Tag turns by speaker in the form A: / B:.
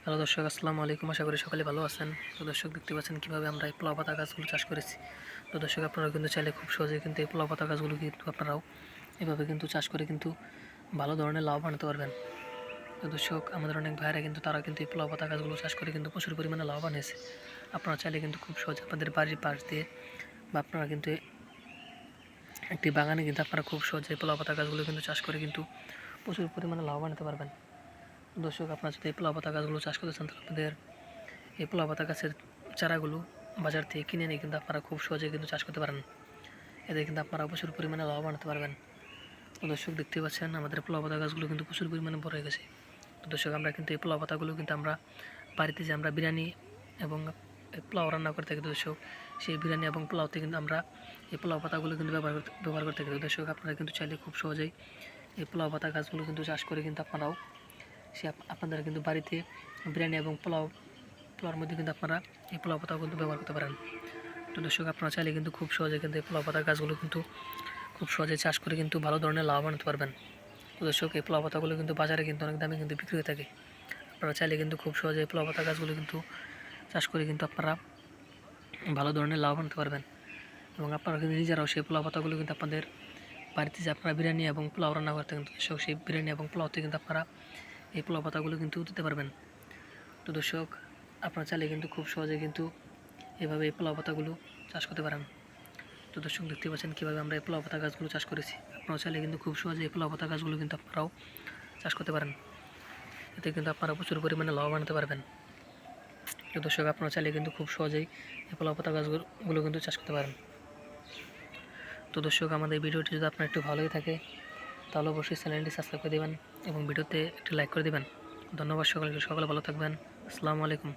A: Hello দর্শক, আসসালামু আলাইকুম। আশা করি সকালে ভালো আছেন। তো দর্শক, দেখতে পাচ্ছেন কীভাবে আমরা এই পোলাও পাতা গাছগুলো চাষ করেছি। তো দর্শক, আপনারা কিন্তু চাইলে খুব সহজেই কিন্তু এই পোলাও পাতা গাছগুলো কিন্তু আপনারাও এভাবে কিন্তু চাষ করে কিন্তু ভালো ধরনের লাভ আনতে পারবেন। তো দর্শক, আমাদের অনেক ভাইরা কিন্তু তারা কিন্তু এই পোলাও পাতা গাছগুলো চাষ করে কিন্তু প্রচুর পরিমাণে লাভবান হয়েছে। আপনারা চাইলে কিন্তু খুব সহজে আপনাদের বাড়ির পাশ দিয়ে বা আপনারা কিন্তু একটি বাগানে কিন্তু আপনারা খুব সহজে পোলাও পাতা গাছগুলো কিন্তু চাষ করে কিন্তু প্রচুর পরিমাণে লাভবান হতে পারবেন। দর্শক, আপনারা যদি এই পোলাও পাতা গাছগুলো চাষ করতে চান, তাহলে আপনাদের এই পোলাও পাতা গাছের চারাগুলো বাজার থেকে কিনে নিয়ে কিন্তু আপনারা খুব সহজে কিন্তু চাষ করতে পারেন। এতে কিন্তু আপনারা প্রচুর পরিমাণে লাভ আনতে পারবেন। তো দর্শক, দেখতে পাচ্ছেন আমাদের পোলাও পাতা গাছগুলো কিন্তু প্রচুর পরিমাণে বড় হয়ে গেছে। তো দর্শক, আমরা কিন্তু এই পোলাও পাতাগুলো কিন্তু আমরা বাড়িতে যে আমরা বিরিয়ানি এবং পোলাও রান্না করে থাকি দর্শক, সেই বিরিয়ানি এবং পোলাওতে কিন্তু আমরা এই পোলাও পাতাগুলো কিন্তু ব্যবহার করতে থাকি। দর্শক, আপনারা কিন্তু চাইলে খুব সহজেই এই পোলাও পাতা গাছগুলো কিন্তু চাষ করে কিন্তু আপনারাও আপনাদের কিন্তু বাড়িতে বিরিয়ানি এবং পোলাওর মধ্যে কিন্তু আপনারা এই পোলাও পাতাও কিন্তু ব্যবহার করতে পারেন। তো দর্শক, আপনারা চাইলে কিন্তু খুব সহজে কিন্তু এই পোলাও পাতার গাছগুলো কিন্তু খুব সহজে চাষ করে কিন্তু ভালো ধরনের লাভ আনতে পারবেন। তো দর্শক, এই পোলাও পাতাগুলো কিন্তু বাজারে কিন্তু অনেক দামে কিন্তু বিক্রি হয়ে থাকে। আপনারা চাইলে কিন্তু খুব সহজে এই পোলাও পাতা গাছগুলো কিন্তু চাষ করে কিন্তু আপনারা ভালো ধরনের লাভ আনতে পারবেন। এবং আপনারা কিন্তু নিজেরাও সেই পোলাও পাতাগুলো কিন্তু আপনাদের বাড়িতে যে আপনারা বিরিয়ানি এবং পোলাও রান্না করতে কিন্তু দর্শক, সেই বিরিয়ানি এবং পোলাওতে কিন্তু আপনারা এই পোলাও পাতাগুলো কিন্তু দিতে পারবেন। তো দর্শক, আপনারা চাইলে কিন্তু খুব সহজে কিন্তু এভাবে এই পোলাও পাতাগুলো চাষ করতে পারেন। তো দর্শক, দেখতে পাচ্ছেন কীভাবে আমরা এই পোলাও পাতা গাছগুলো চাষ করেছি। আপনারা চাইলে কিন্তু খুব সহজে এই পোলাও পাতা গাছগুলো কিন্তু আপনারাও চাষ করতে পারেন। এতে কিন্তু আপনারা প্রচুর পরিমাণে লাভ আনতে পারবেন। তো দর্শক, আপনারা চাইলে কিন্তু খুব সহজেই এই পোলাও পাতা গাছগুলো কিন্তু চাষ করতে পারেন। তো দর্শক, আমাদের এই ভিডিওটি যদি আপনার একটু ভালোই থাকে, তাহলে অবশ্যই চ্যানেলটি সাবস্ক্রাইব করে দেবেন এবং ভিডিওতে একটি লাইক করে দেবেন। ধন্যবাদ সকলকে। সকলে ভালো থাকবেন। আসসালামু আলাইকুম।